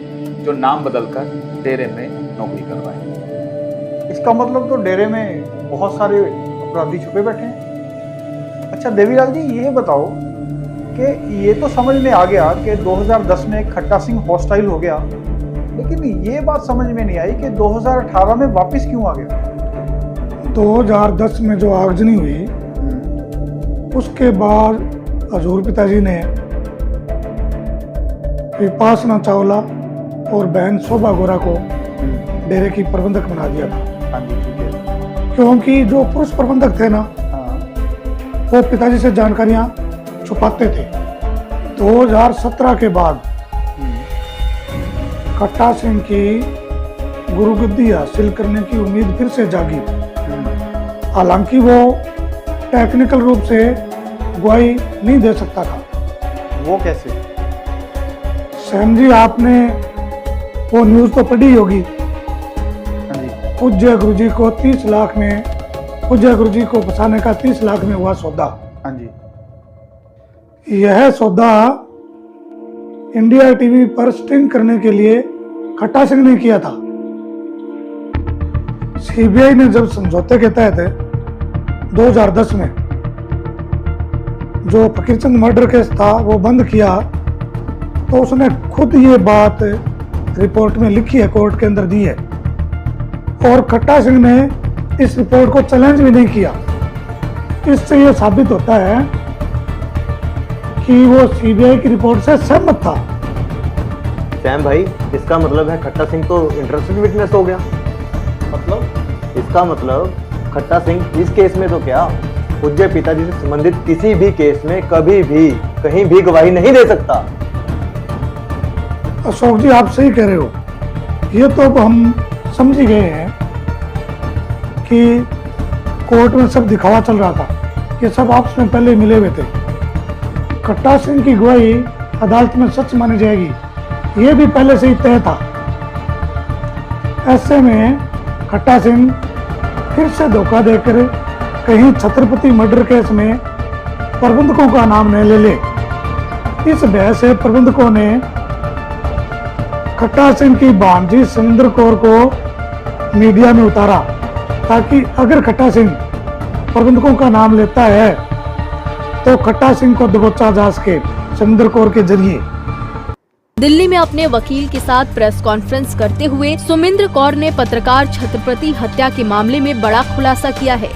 जो नाम बदलकर डेरे में नौकरी कर रहा है। इसका मतलब तो डेरे में बहुत सारे अपराधी छुपे बैठे हैं। अच्छा देवीलाल जी, ये बताओ कि ये तो समझ में आ गया कि 2010 में खट्टा सिंह हॉस्टाइल हो गया, लेकिन ये बात समझ में नहीं आई कि 2018 में वापस क्यों आ गया? 2010 में जो आगजनी हुई उसके बाद हजूर पिताजी ने विपासना चावला और बहन शोभा गोरा को डेरे की प्रबंधक बना दिया था। हाँ जी, ठीक है। क्योंकि जो पुरुष प्रबंधक थे ना, हाँ, वो पिताजी से जानकारियां छुपाते थे। 2017 के बाद खट्टा सिंह की गुरुगद्दी हासिल करने की उम्मीद फिर से जागी। हालांकि वो टेक्निकल रूप से गवाही नहीं दे सकता था। वो कैसे? सैम जी, आपने वो न्यूज तो पढ़ी होगी। हाँ जी। पूज्य गुरु जी को 30 लाख में, पूज्य गुरु जी को फंसाने का 30 लाख में हुआ सौदा। हाँ जी। यह सौदा इंडिया टीवी पर स्टिंग करने के लिए खट्टा सिंह ने किया था। सीबीआई ने जब समझौते के तहत 2010 में जो फकीरचंद मर्डर केस था वो बंद किया, तो उसने खुद ये बात रिपोर्ट में लिखी है, कोर्ट के अंदर दी है। और खट्टा सिंह ने इस रिपोर्ट को चैलेंज भी नहीं किया। इससे ये साबित होता है कि वो सीबीआई की रिपोर्ट से सहमत था। सैम भाई, इसका मतलब है खट्टा सिंह तो इंटरेस्टेड विटनेस हो गया। मतलब? इसका मतलब खट्टा सिंह इस केस में तो क्या, पूज्य पिताजी से संबंधित किसी भी केस में कभी भी कहीं भी गवाही नहीं दे सकता। अशोक जी, आप सही कह रहे हो। ये तो अब हम समझ ही गए हैं कि कोर्ट में सब दिखावा चल रहा था, ये सब आपस में पहले मिले हुए थे। खट्टा सिंह की गवाही अदालत में सच मानी जाएगी, ये भी पहले से ही तय था। ऐसे में खट्टा सिंह फिर से धोखा देकर कहीं छत्रपति मर्डर केस में प्रबंधकों का नाम न ले ले। इस भय से प्रबंधकों ने खट्टा सिंह की भांजी समुद्र कौर को मीडिया में उतारा, ताकि अगर खट्टा सिंह प्रबंधकों का नाम लेता है तो खट्टा सिंह को दबोचा जा सके समुद्र कौर के जरिए। दिल्ली में अपने वकील के साथ प्रेस कॉन्फ्रेंस करते हुए सुमिंद्र कौर ने पत्रकार छत्रपति हत्या के मामले में बड़ा खुलासा किया है।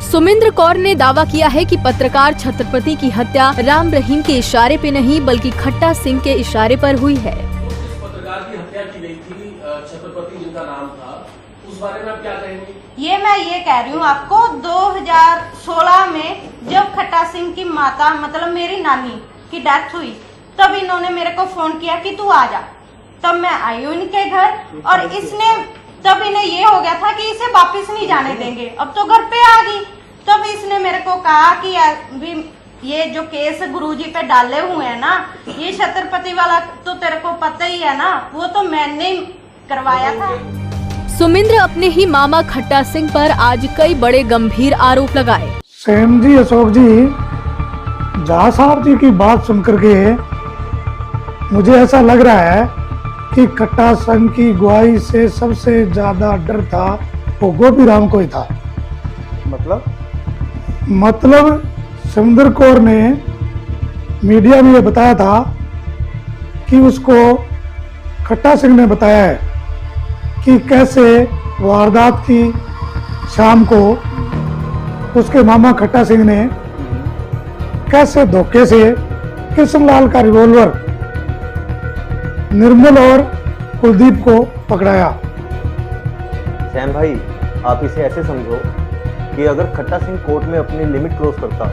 सुमिंद्र कौर ने दावा किया है कि पत्रकार छत्रपति की हत्या राम रहीम के इशारे पे नहीं बल्कि खट्टा सिंह के इशारे पर हुई है। पत्रकार की हत्या की गई थी, छत्रपति जिनका नाम था, उस बारे में आप क्या कहेंगे? मैं ये कह रही हूँ आपको, 2016 में जब खट्टा सिंह की माता मतलब मेरी नानी की डेथ हुई, तब इन्होंने मेरे को फोन किया कि तू आ जा। तब मैं आई हूँ इनके घर, और इसने तब इन्हें ये हो गया था कि इसे वापस नहीं जाने देंगे। अब तो घर पे आ गई, तब इसने मेरे को कहा कि भी ये जो केस गुरुजी पे डाले हुए हैं ना, ये छत्रपति वाला तो तेरे को पता ही है ना, वो तो मैंने ही करवाया था। सुमिंद्र अपने ही मामा खट्टा सिंह पर आज कई बड़े गंभीर आरोप लगाए। सैम जी, अशोक जी, झा साहब जी की बात सुनकर के मुझे ऐसा लग रहा है कि खट्टा सिंह की गवाही से सबसे ज्यादा डर था वो गोपी राम को ही था। मतलब समुद्र कौर ने मीडिया में ये बताया था कि उसको खट्टा सिंह ने बताया है कि कैसे वारदात की शाम को उसके मामा खट्टा सिंह ने कैसे धोखे से कृष्णलाल का रिवॉल्वर निर्मल और कुलदीप को पकड़ाया। सैम भाई, आप इसे ऐसे समझो कि अगर खट्टा सिंह कोर्ट में अपनी लिमिट क्रॉस करता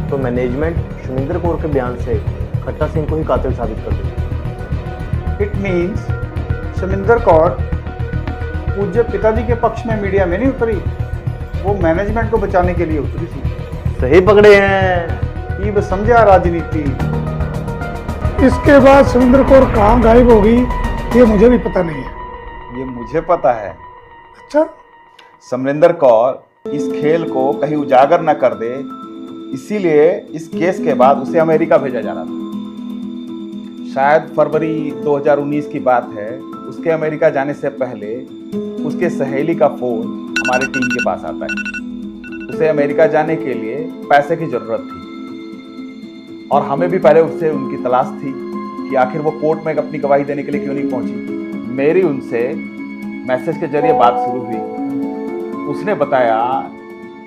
तो मैनेजमेंट सुमिंदर कौर के बयान से खट्टा सिंह को ही कातिल साबित कर देती। इट मीन्स सुमिंदर कौर पूज्य पिताजी के पक्ष में मीडिया में नहीं उतरी, वो मैनेजमेंट को बचाने के लिए उतरी थी। सही पकड़े हैं। ये बस समझा राजनीति। इसके बाद सुमिंदर कौर कहाँ गायब होगी ये मुझे भी पता नहीं है। ये मुझे पता है। अच्छा, समरिंदर कौर इस खेल को कहीं उजागर न कर दे, इसीलिए इस केस के बाद उसे अमेरिका भेजा जाना था। शायद फरवरी 2019 की बात है। उसके अमेरिका जाने से पहले उसके सहेली का फोन हमारी टीम के पास आता है। उसे अमेरिका जाने के लिए पैसे की जरूरत थी और हमें भी पहले उससे उनकी तलाश थी कि आखिर वो कोर्ट में अपनी गवाही देने के लिए क्यों नहीं पहुंची। मेरी उनसे मैसेज के जरिए बात शुरू हुई। उसने बताया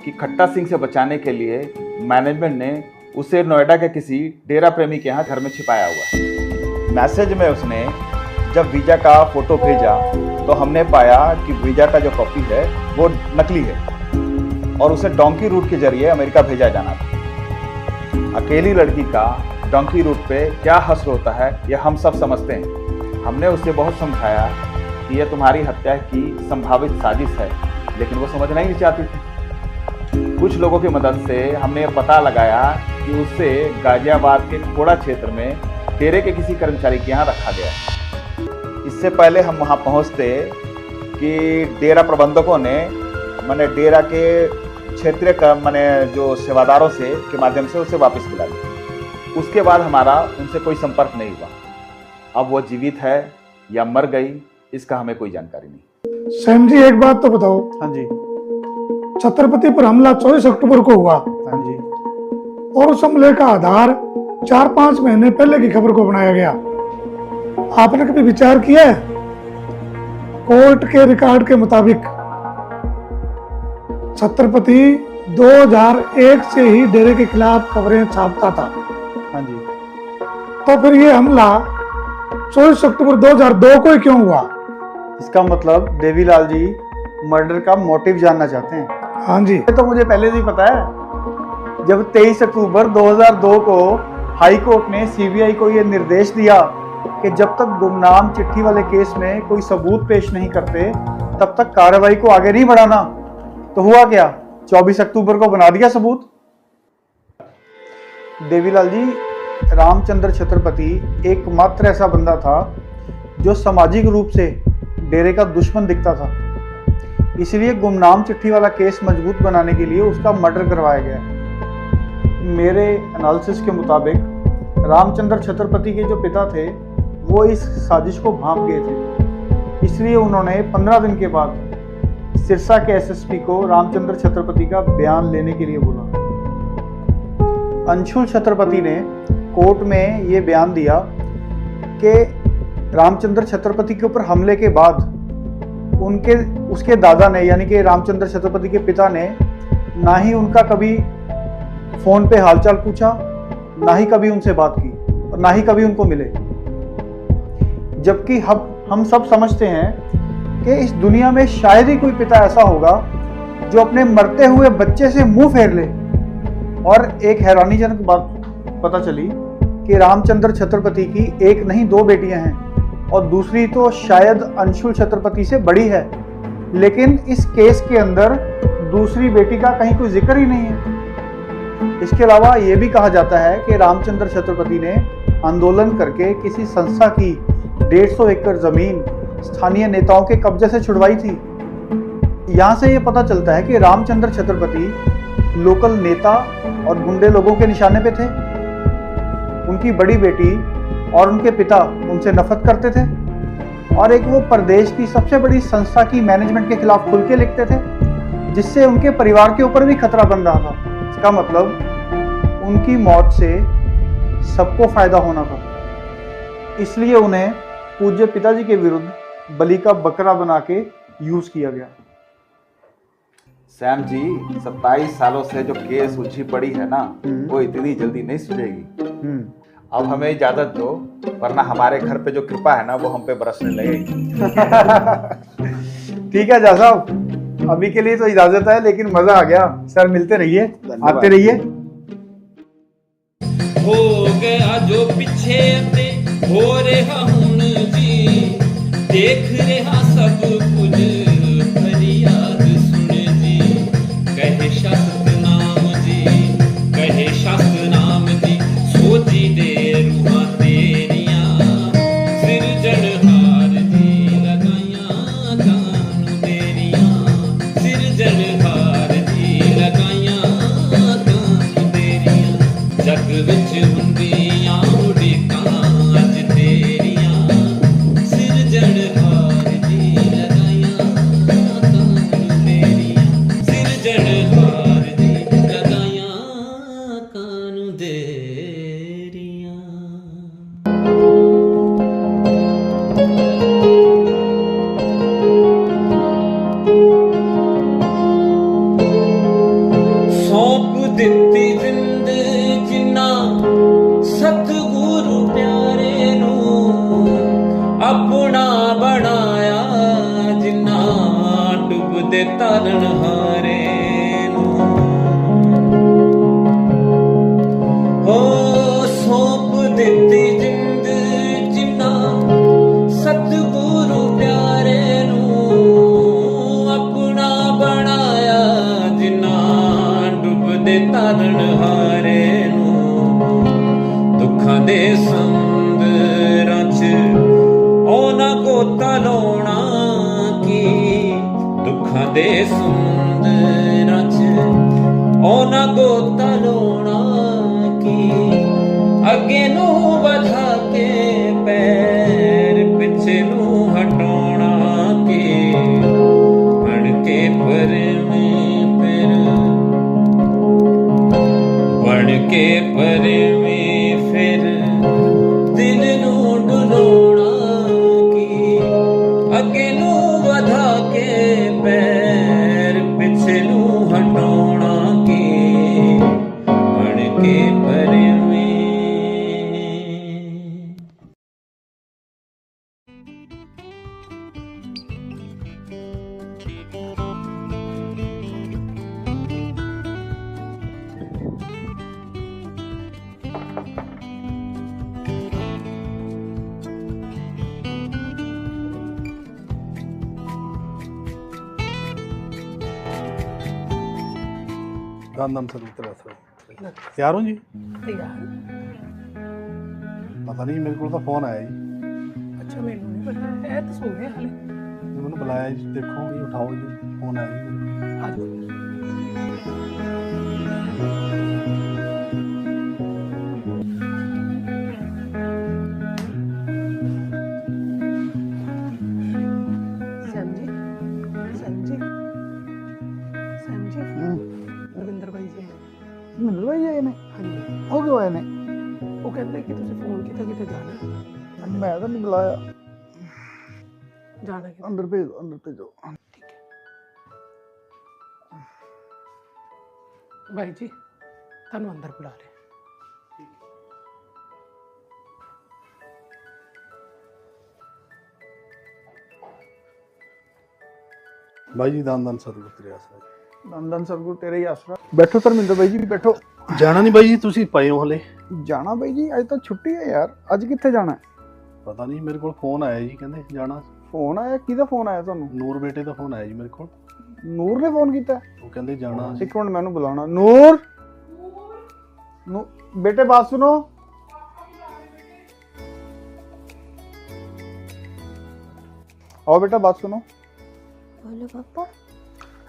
कि खट्टा सिंह से बचाने के लिए मैनेजमेंट ने उसे नोएडा के किसी डेरा प्रेमी के यहाँ घर में छिपाया हुआ है। मैसेज में उसने जब वीजा का फोटो भेजा तो हमने पाया कि वीजा का जो कॉपी है वो नकली है और उसे डोंकी रूट के जरिए अमेरिका भेजा जाना था। अकेली लड़की का डोंकी रूट पे क्या हश्र होता है यह हम सब समझते हैं। हमने उसे बहुत समझाया कि यह तुम्हारी हत्या की संभावित साजिश है, लेकिन वो समझना ही नहीं चाहती थी। कुछ लोगों की मदद से हमने यह पता लगाया कि उसे गाजियाबाद के खोड़ा क्षेत्र में डेरे के किसी कर्मचारी के यहाँ रखा गया। इससे पहले हम वहाँ पहुँचते कि डेरा प्रबंधकों ने मैंने डेरा के क्षेत्रीय मैंने जो सेवादारों से के माध्यम से उसे वापस बुला लिया। उसके बाद हमारा उनसे कोई संपर्क नहीं हुआ। अब वो जीवित है या मर गई इसका हमें कोई जानकारी नहीं। सैम जी, एक बात तो बताओ। हाँ जी। छत्रपति पर हमला 24 अक्टूबर को हुआ। हाँ जी। और उस हमले का आधार 4-5 महीने पहले की खबर को बनाया गया। आपने कभी विचार किया है? कोर्ट के रिकॉर्ड के मुताबिक छत्रपति 2001 से ही डेरे के खिलाफ खबरें छापता था। हाँ जी। तो फिर ये हमला 24 अक्टूबर 2002 को ही क्यों हुआ? इसका मतलब देवीलाल जी मर्डर का मोटिव जानना चाहते हैं। हाँ जी। ये तो मुझे पहले से ही पता है। जब 23 अक्टूबर 2002 को हाई कोर्ट ने सीबीआई को यह निर्देश दिया कि जब तक गुमनाम चिट्ठी वाले केस में कोई सबूत पेश नहीं करते तब तक कार्रवाई को आगे नहीं बढ़ाना, तो हुआ क्या? 24 अक्टूबर को बना दिया सबूत। देवीलाल जी, रामचंद्र छत्रपति एकमात्र ऐसा बंदा था जो सामाजिक रूप से डेरे का दुश्मन दिखता था। इसलिए गुमनाम चिट्ठी वाला केस मजबूत बनाने के लिए उसका मर्डर करवाया गया। मेरे एनालिसिस के मुताबिक रामचंद्र छत्रपति के जो पिता थे वो इस साजिश को भांप गए थे। इसलिए उन्होंने 15 दिन के बाद सिरसा के एसएसपी को रामचंद्र छत्रपति का बयान लेने के लिए बोला। अंशुल छत्रपति ने कोर्ट में ये बयान दिया कि रामचंद्र छत्रपति के ऊपर हमले के बाद उसके दादा ने यानी कि रामचंद्र छत्रपति के पिता ने ना ही उनका कभी फोन पे हालचाल पूछा, ना ही कभी उनसे बात की और ना ही कभी उनको मिले। जबकि हम सब समझते हैं कि इस दुनिया में शायद ही कोई पिता ऐसा होगा जो अपने मरते हुए बच्चे से मुंह फेर ले। और एक हैरानीजनक बात पता चली कि रामचंद्र छत्रपति की एक नहीं 2 बेटियां हैं और दूसरी तो शायद अंशुल छत्रपति से बड़ी है, लेकिन इस केस के अंदर दूसरी बेटी का कहीं कोई जिक्र ही नहीं है। इसके अलावा ये भी कहा जाता है कि रामचंद्र छत्रपति ने आंदोलन करके किसी संस्था की 150 एकड़ जमीन स्थानीय नेताओं के कब्जे से छुड़वाई थी। यहाँ से ये पता चलता है कि रामचंद्र छत्रपति लोकल नेता और गुंडे लोगों के निशाने पे थे। उनकी बड़ी बेटी और उनके पिता उनसे नफरत करते थे और एक वो प्रदेश की सबसे बड़ी संस्था की मैनेजमेंट के खिलाफ खुल के लिखते थे, जिससे उनके परिवार के ऊपर भी खतरा बन रहा था। इसका मतलब उनकी मौत से सबको फायदा होना था, इसलिए उन्हें पूज्य पिताजी के विरुद्ध बलि का बकरा बना के यूज किया गया। सैम जी, 27 सालों से जो केस उलझी पड़ी है ना, वो इतनी जल्दी नहीं सुझेगी। अब हमें इजाजत दो, वरना हमारे घर पे जो कृपा है ना वो हम पे बरसने लगेगी। ठीक है जा साहब, अभी के लिए तो इजाजत है, लेकिन मजा आ गया सर। मिलते रहिए, आते रहिए। हो गया जो पिछे ते हो रहा हुन जी, देख रहा सब कुछ फरियाद सुन जी। कहे शास्त्र नाम जी, कहे शास्त्र नाम जी, सोची दे रूहां तेरियां, सिरजनहार जी लगाइयां कानू तेरियां, सिरजनहार जी लगाइयां कानू तेरियां। जग विच हुंदियां उड़ीकां अज तेरियां, सिरजनहार जी लगाइयां कानू तेरियां, सिरजनहार जी लगाइयां कानू तेरियां। सौंप दित्ती जिंद जिन्ना सतगुरु प्यारे नू, अपना बनाया जिन्ना डुबदे तरन हारे नू। हो सौंप दित्ती जिंद जिन्ना सतगुरु प्यारे नू, अपना बनाया जिन्ना डुबदे तरन हारे नू। दुखां दे संदरां च औना गोता लाउणा की, दुखां दे संदरां च औना गोता लाउणा की। अगे नू वधा के पैर पिछे नू हटाउणा की, बन के पर में फिर बन के पर में फिर दिल नू डुलाउणा की। अगे नू वधा के पैर पिछे नू हटाउणा की, बन के पर में। राम सर तैयार हो जी? पता नहीं, मेरे को तो फोन आया जी। अच्छा मैनू नहीं पता है, तो सो गया हाले। मैंने बुलाया जी, देखो जी उठाओ जी, फोन आया जी। आ जाओ। रविंदर भाई जी मिल भाई आए ने? हाँ जी। हो क्यों आए ने? वो कहते कि तुझे फोन किया किते जाना। मैं तो नहीं बुलाया। जाना कि अंदर भेजो, अंदर भेजो। ठीक है भाई जी, थानू अंदर बुला रहे। भाई जी दान दान सतगुर तेरे आसरा जी। नंदन सतगुरु तेरे ही आसरा। बैठो धर्मिंदर भाई जी, बैठो। जाना नहीं भाई जी, तुसी पए हो हले? जाना भाई जी, अज तो छुट्टी है यार। अज कित्थे जाना है? पता नहीं, मेरे को फोन आया जी, कहंदे जाना। फोन आया? किहदा फोन आया तुहानू? नूर बेटे का फोन आया जी मेरे को। नूर ने फोन किया? वो कहंदे जाना। एक मिनट मैनू बुलाना। नूर, बेटे बात सुनो। आओ बेटा, बात सुनो। बोलो पापा।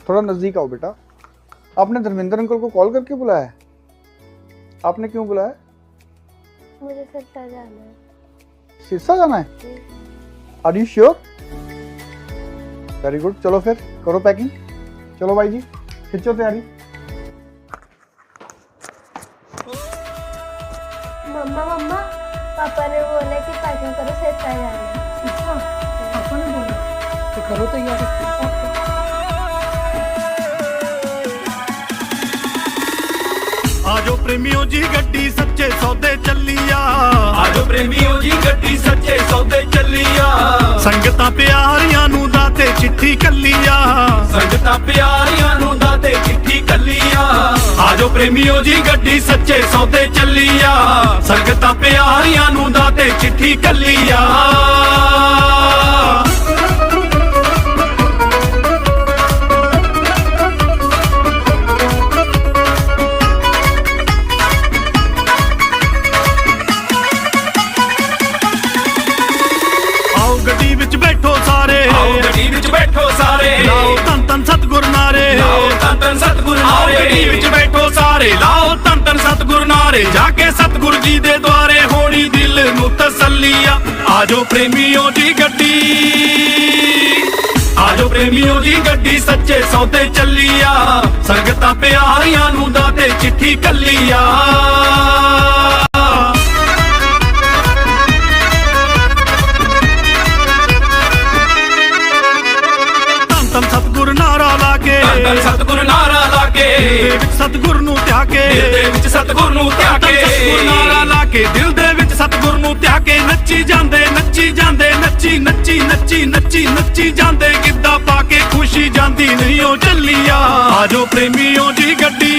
थोड़ा नजदीक आओ बेटा। आपने धर्मेंद्र अंकल को कॉल करके बुलाया है? आपने क्यों बुलाया? मुझे सिरसा जाना है। सिरसा जाना है? Are you sure? Very good, चलो फिर करो पैकिंग। चलो भाई जी, खिंचो तैयारी। मम्मा मम्मा, पापा ने बोला कि पैकिंग करो, सिरसा जाना है। पापा ने बोला तो करो तैयारी। आजो प्रेमियों जी गड्डी सच्चे सौदे चलिया, आजो प्रेमियों जी गड्डी सच्चे सौदे चलिया, संगतां प्यारियां नू दाते चिट्ठी कलिया, संगतां प्यारियां नू दाते चिट्ठी कलिया, आजो प्रेमियों जी गड्डी सच्चे सौदे चलिया, संगतां प्यारियां नू दाते चिट्ठी कलिया। गड्डी विच बैठो सारे, आओ गड्डी विच बैठो सारे, लाओ धन धन सतगुर नारे, लाओ धन धन सतगुर नारे, आओ गड्डी विच बैठो सारे, लाओ धन धन सतगुर नारे, जाके सतगुर जी दे द्वारे होनी दिल नू तसल्लिया। आजो प्रेमियों जी गड्डी, आजो प्रेमियों जी गड्डी सच्चे सौदे चलिया, संगतां प्यारियां नू दाते चिट्ठी कलिया। सतगुर नारा लाके, सतगुर नारा लाके, सतगुर नू त्याके, दिल दे विच सतगुर नू त्याके, सतगुर नारा लाके, दिल दे विच सतगुर नू त्याके, नच्ची जांदे नच्ची जांदे, नच्ची नच्ची नच्ची नच्ची नच्ची जांदे, गिद्दा पाके खुशी जांदी नहीं ओ चलिया। आजो प्रेमियों जी गड्डी,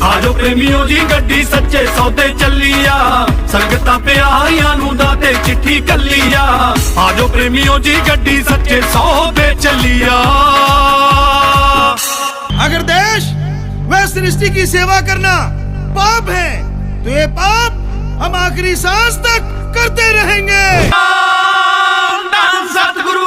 आजो प्रेमियों जी गड्डी सच्चे सौदे चलिया, संगतां प्यारियां नू दाते चिट्ठी कलिया, आजो प्रेमियों जी गड्डी सच्चे सौदे चलिया। अगर देश व सृष्टि की सेवा करना पाप है तो ये पाप हम आखिरी सांस तक करते रहेंगे। सतगुरु